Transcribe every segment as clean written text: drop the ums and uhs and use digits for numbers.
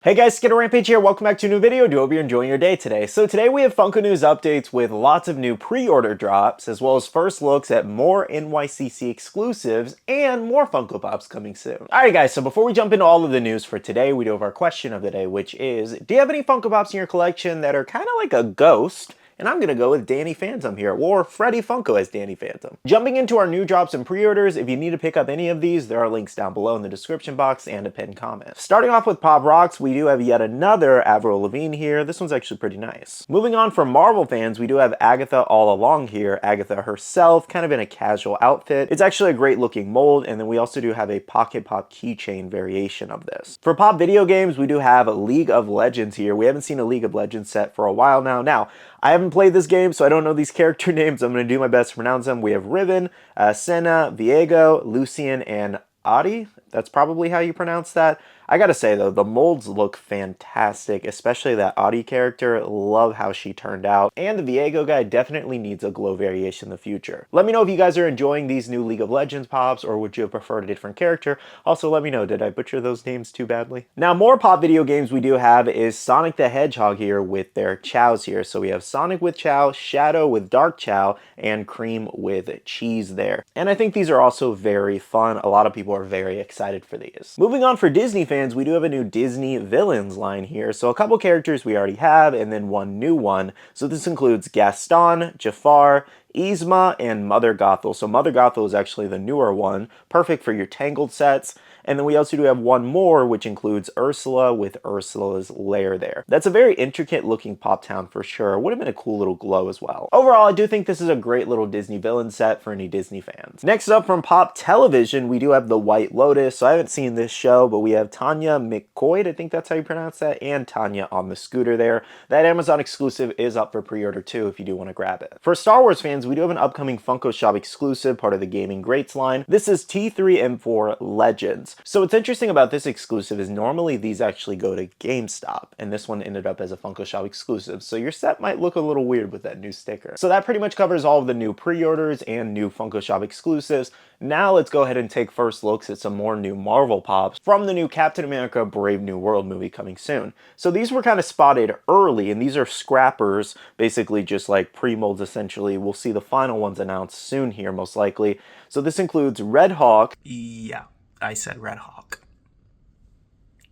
Hey guys, SkittleRampage here, welcome back to a new video. Do hope you're enjoying your day today. So today we have Funko News updates with lots of new pre-order drops, as well as first looks at more NYCC exclusives and more Funko Pops coming soon. Alright guys, so before we jump into all of the news for today, we do have our question of the day, which is, do you have any Funko Pops in your collection that are kind of like a ghost? And I'm gonna go with Danny Phantom here, or Freddy Funko as Danny Phantom. Jumping into our new drops and pre-orders, if you need to pick up any of these, there are links down below in the description box and a pinned comment. Starting off with Pop Rocks, we do have yet another Avril Lavigne here. This one's actually pretty nice. Moving on for Marvel fans, we do have Agatha all along here. Agatha herself, kind of in a casual outfit. It's actually a great looking mold, and then we also do have a Pocket Pop keychain variation of this. For Pop video games, we do have League of Legends here. We haven't seen a League of Legends set for a while now. I haven't played this game, so I don't know these character names. I'm going to do my best to pronounce them. We have Riven, Senna, Viego, Lucian, and Adi. That's probably how you pronounce that. I gotta say though, the molds look fantastic, especially that Adi character. Love how she turned out. And the Viego guy definitely needs a glow variation in the future. Let me know if you guys are enjoying these new League of Legends pops, or would you have preferred a different character? Also, let me know, did I butcher those names too badly? Now, more pop video games we do have is Sonic the Hedgehog here with their Chows here. So we have Sonic with Chow, Shadow with Dark Chow, and Cream with Cheese there. And I think these are also very fun. A lot of people are very excited for these. Moving on for Disney fans, we do have a new Disney villains line here. So a couple characters we already have, and then one new one. So this includes Gaston, Jafar, Yzma, and Mother Gothel. So Mother Gothel is actually the newer one, perfect for your Tangled sets. And then we also do have one more, which includes Ursula with Ursula's lair there. That's a very intricate looking Pop Town for sure. Would have been a cool little glow as well. Overall, I do think this is a great little Disney villain set for any Disney fans. Next up from Pop Television, we do have the White Lotus. So I haven't seen this show, but we have Tanya McCoy, I think that's how you pronounce that, and Tanya on the scooter there. That Amazon exclusive is up for pre-order too if you do want to grab it. For Star Wars fans, we do have an upcoming Funko Shop exclusive, part of the Gaming Greats line. This is T3M4 Legends. So what's interesting about this exclusive is normally these actually go to GameStop, and this one ended up as a Funko Shop exclusive. So your set might look a little weird with that new sticker. So that pretty much covers all of the new pre-orders and new Funko Shop exclusives. Now let's go ahead and take first looks at some more new Marvel pops from the new Captain America Brave New World movie coming soon. So these were kind of spotted early, and these are scrappers, basically just like pre-molds essentially. We'll see the final ones announced soon here, most likely. So this includes Red Hawk. Yeah, I said Red Hawk.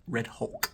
Red Hulk.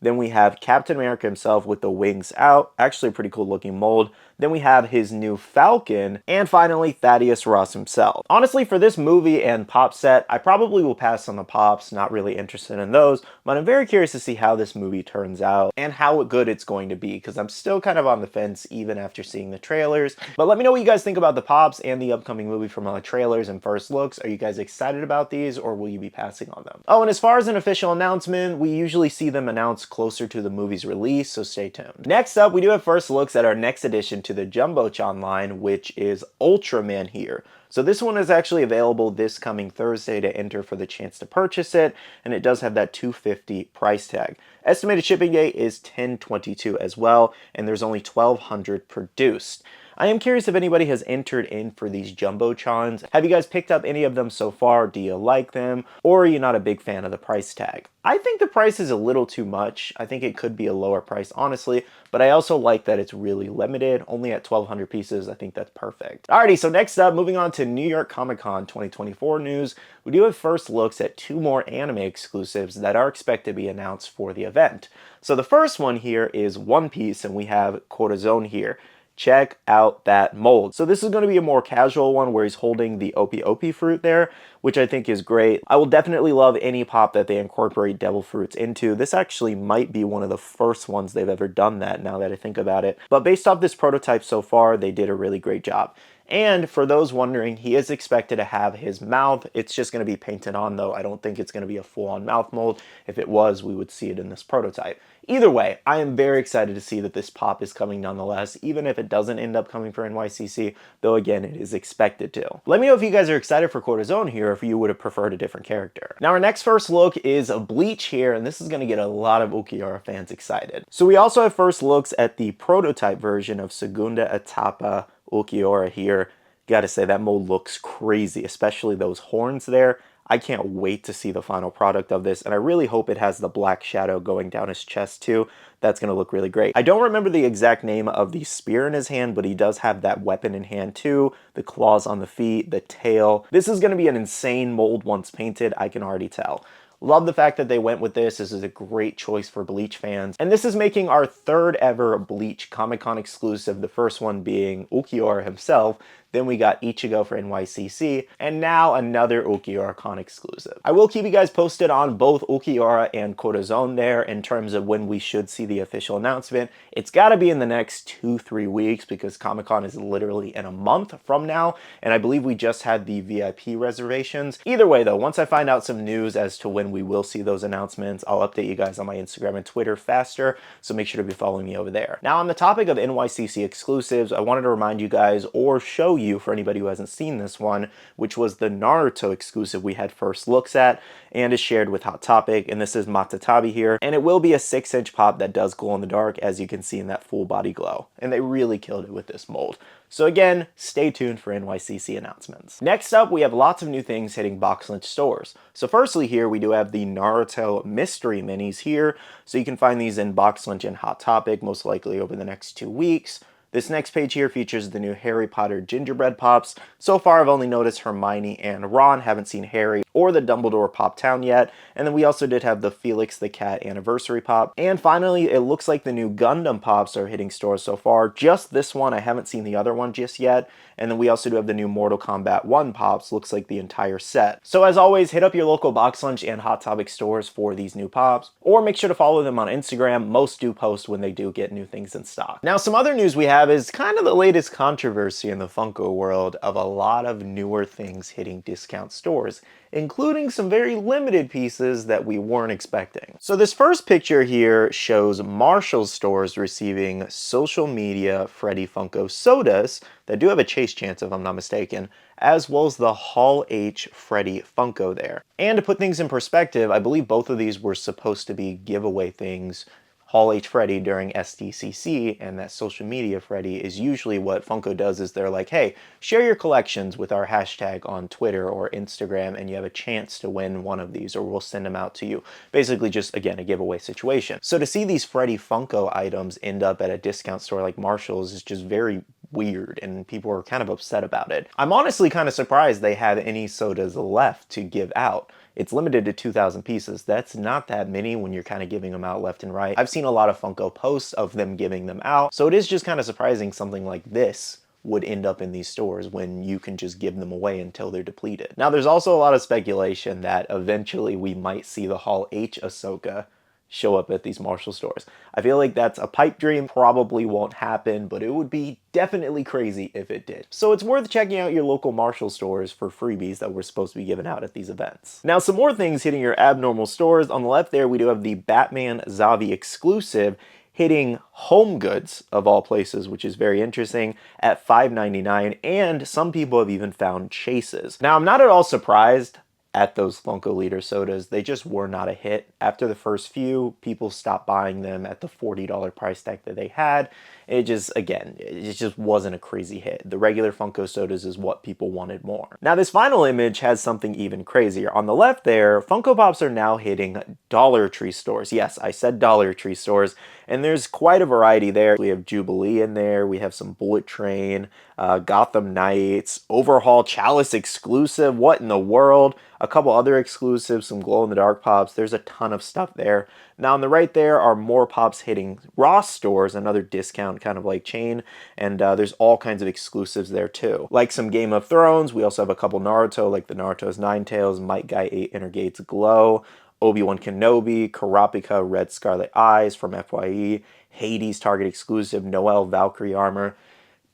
Then we have Captain America himself with the wings out. Actually a pretty cool looking mold. Then we have his new Falcon. And finally, Thaddeus Ross himself. Honestly, for this movie and pop set, I probably will pass on the pops. Not really interested in those. But I'm very curious to see how this movie turns out and how good it's going to be. Because I'm still kind of on the fence even after seeing the trailers. But let me know what you guys think about the pops and the upcoming movie from the trailers and first looks. Are you guys excited about these, or will you be passing on them? Oh, and as far as an official announcement, we usually see them announced closer to the movie's release, so stay tuned. Next up, we do have first looks at our next addition to the Jumbotron line, which is Ultraman here. So this one is actually available this coming Thursday to enter for the chance to purchase it, and it does have that $250 price tag. Estimated shipping date is 10/22 as well, and there's only 1,200 produced. I am curious if anybody has entered in for these Jumbotrons. Have you guys picked up any of them so far? Do you like them? Or are you not a big fan of the price tag? I think the price is a little too much. I think it could be a lower price, honestly, but I also like that it's really limited, only at 1,200 pieces. I think that's perfect. Alrighty, so next up, moving on to New York Comic Con 2024 news, we do have first looks at two more anime exclusives that are expected to be announced for the event. So the first one here is One Piece, and we have Corazon here. Check out that mold. So this is going to be a more casual one where he's holding the Opie Opie fruit there, which I think is great. I will definitely love any pop that they incorporate devil fruits into. This actually might be one of the first ones they've ever done that, now that I think about it. But based off this prototype so far, they did a really great job. And for those wondering, he is expected to have his mouth. It's just going to be painted on though. I don't think it's going to be a full-on mouth mold. If it was, we would see it in this prototype. Either way, I am very excited to see that this pop is coming nonetheless, even if it doesn't end up coming for NYCC, though again, it is expected to. Let me know if you guys are excited for Corazon here, or if you would have preferred a different character. Now our next first look is a Bleach here, and this is going to get a lot of Ukiyo-e fans excited. So we also have first looks at the prototype version of Segunda Etapa Ukiyo-e here. Gotta say, that mold looks crazy, especially those horns there. I can't wait to see the final product of this, and I really hope it has the black shadow going down his chest too. That's going to look really great. I don't remember the exact name of the spear in his hand, but he does have that weapon in hand too, the claws on the feet, the tail. This is going to be an insane mold once painted, I can already tell. Love the fact that they went with this. This is a great choice for Bleach fans. And this is making our third ever Bleach Comic-Con exclusive, the first one being Ulquiorra himself. Then we got Ichigo for NYCC, and now another Ulquiorra Con exclusive. I will keep you guys posted on both Ulquiorra and Corazon there in terms of when we should see the official announcement. It's got to be in the next 2-3 weeks because Comic-Con is literally in a month from now, and I believe we just had the VIP reservations. Either way though, once I find out some news as to when we will see those announcements, I'll update you guys on my Instagram and Twitter faster, so make sure to be following me over there. Now on the topic of NYCC exclusives, I wanted to remind you guys, or show you for anybody who hasn't seen this one, which was the Naruto exclusive we had first looks at and is shared with Hot Topic, and this is Matatabi here, and it will be a 6-inch pop that does glow in the dark, as you can see in that full body glow, and they really killed it with this mold. So again, stay tuned for NYCC announcements. Next up, we have lots of new things hitting Box Lunch stores. So firstly here, we do have the Naruto mystery minis here, so you can find these in Box Lunch and Hot Topic, most likely over the next 2 weeks. This next page here features the new Harry Potter gingerbread pops. So far, I've only noticed Hermione and Ron, haven't seen Harry or the Dumbledore Pop Town yet. And then we also did have the Felix the Cat anniversary pop. And finally, it looks like the new Gundam pops are hitting stores so far. Just this one, I haven't seen the other one just yet. And then we also do have the new Mortal Kombat 1 pops, looks like the entire set. So as always, hit up your local Box Lunch and Hot Topic stores for these new pops, or make sure to follow them on Instagram. Most do post when they do get new things in stock. Now, some other news we have is kind of the latest controversy in the Funko world of a lot of newer things hitting discount stores, including some very limited pieces that we weren't expecting. So this first picture here shows Marshall stores receiving social media Freddy Funko sodas that do have a chase chance if I'm not mistaken, as well as the Hall H Freddy Funko there. And to put things in perspective, I believe both of these were supposed to be giveaway things. Hall H Freddy during SDCC, and that social media Freddy is usually what Funko does is they're like, hey, share your collections with our hashtag on Twitter or Instagram and you have a chance to win one of these or we'll send them out to you. Basically just, again, a giveaway situation. So to see these Freddy Funko items end up at a discount store like Marshall's is just very weird and people are kind of upset about it. I'm honestly kind of surprised they have any sodas left to give out. It's limited to 2,000 pieces. That's not that many when you're kind of giving them out left and right. I've seen a lot of Funko posts of them giving them out, so it is just kind of surprising something like this would end up in these stores when you can just give them away until they're depleted. Now, there's also a lot of speculation that eventually we might see the Hall H Ahsoka show up at these Marshall stores. I feel like that's a pipe dream, probably won't happen, but it would be definitely crazy if it did. So it's worth checking out your local Marshall stores for freebies that were supposed to be given out at these events. Now, some more things hitting your abnormal stores. On the left there, we do have the Batman Zavi exclusive hitting Home Goods, of all places, which is very interesting, at $5.99, and some people have even found chases. Now, I'm not at all surprised at those Funko Leader sodas. They just were not a hit. After the first few, people stopped buying them at the $40 price tag that they had. It just, again, it just wasn't a crazy hit. The regular Funko sodas is what people wanted more. Now, this final image has something even crazier. On the left there, Funko Pops are now hitting Dollar Tree stores. Yes, I said Dollar Tree stores, and there's quite a variety there. We have Jubilee in there, we have some Bullet Train, Gotham Knights, Overhaul Chalice exclusive, what in the world? A couple other exclusives, some glow-in-the-dark pops. There's a ton of stuff there. Now on the right there are more pops hitting Ross stores, another discount kind of like chain, and there's all kinds of exclusives there too. Like some Game of Thrones, we also have a couple Naruto, like the Naruto's Ninetales, Might Guy 8 Inner Gates Glow, Obi-Wan Kenobi, Kurapika Red Scarlet Eyes from FYE, Hades Target exclusive, Noelle Valkyrie armor.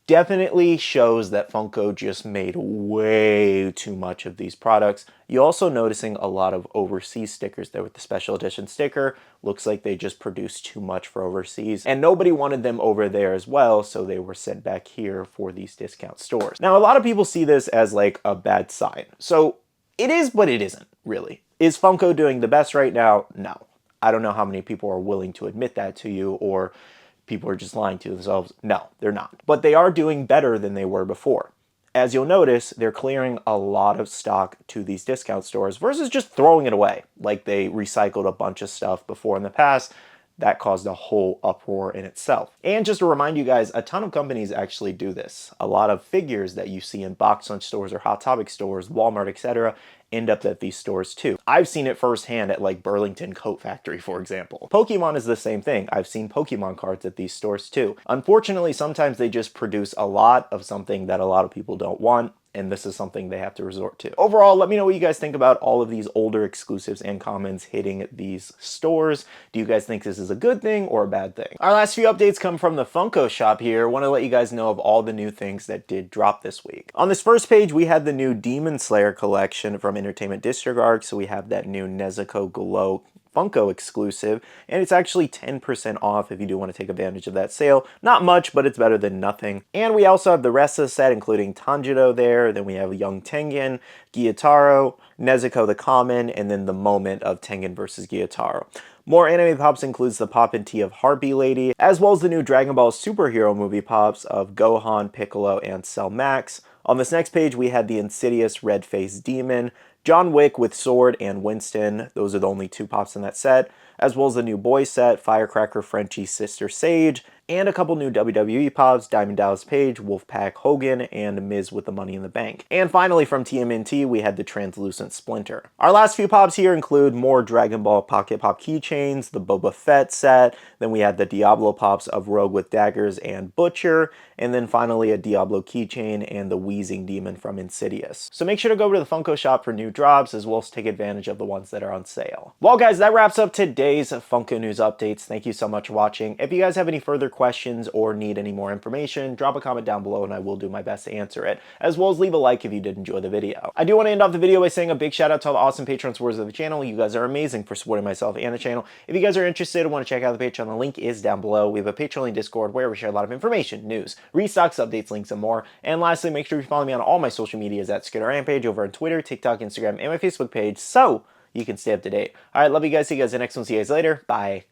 Definitely shows that Funko just made way too much of these products. You're also noticing a lot of overseas stickers there with the special edition sticker. Looks like they just produced too much for overseas, and nobody wanted them over there as well, so they were sent back here for these discount stores. Now, a lot of people see this as like a bad sign. So it is, but it isn't really. Is Funko doing the best right now? No. I don't know how many people are willing to admit that to you, or people are just lying to themselves. No, they're not. But they are doing better than they were before. as you'll notice, they're clearing a lot of stock to these discount stores versus just throwing it away like they recycled a bunch of stuff before in the past. That caused a whole uproar in itself. And just to remind you guys, a ton of companies actually do this. A lot of figures that you see in box lunch stores or Hot Topic stores, Walmart, etc., end up at these stores too. I've seen it firsthand at like Burlington Coat Factory, for example. Pokemon is the same thing. I've seen Pokemon cards at these stores too. Unfortunately, sometimes they just produce a lot of something that a lot of people don't want, and this is something they have to resort to. Overall, let me know what you guys think about all of these older exclusives and commons hitting these stores. Do you guys think this is a good thing or a bad thing? Our last few updates come from the Funko shop here. I want to let you guys know of all the new things that did drop this week. On this first page, we had the new Demon Slayer collection from Entertainment Disregard. So we have that new Nezuko Glow Funko exclusive, and it's actually 10% off if you do want to take advantage of that sale. Not much, but it's better than nothing. And we also have the rest of the set, including Tanjiro there, then we have Young Tengen, Gyutaro, Nezuko the Common, and then the moment of Tengen versus Gyutaro. More anime pops includes the pop and tea of Harpy Lady, as well as the new Dragon Ball superhero movie pops of Gohan, Piccolo, and Cell Max. On this next page, we had the Insidious Red-Faced Demon, John Wick with Sword, and Winston. Those are the only two pops in that set, as well as the new boy set, Firecracker Frenchie's Sister Sage, and a couple new WWE pops, Diamond Dallas Page, Wolfpack Hogan, and Miz with the Money in the Bank. And finally from TMNT, we had the Translucent Splinter. Our last few pops here include more Dragon Ball Pocket Pop keychains, the Boba Fett set, then we had the Diablo pops of Rogue with Daggers and Butcher, and then finally a Diablo keychain and the Wheezing Demon from Insidious. So make sure to go over to the Funko shop for new drops, as well as take advantage of the ones that are on sale. Well guys, that wraps up today's Funko News updates. Thank you so much for watching. If you guys have any further questions or need any more information, drop a comment down below and I will do my best to answer it, as well as leave a like if you did enjoy the video. I do want to end off the video by saying a big shout out to all the awesome Patreon supporters of the channel. You guys are amazing for supporting myself and the channel. If you guys are interested and want to check out the Patreon, the link is down below. We have a Patreon and Discord where we share a lot of information, news, restocks, updates, links, and more. And lastly, make sure you follow me on all my social medias at SkittleRampage over on Twitter, TikTok, Instagram, and my Facebook page so you can stay up to date. Alright, love you guys. See you guys in the next one. See you guys later. Bye.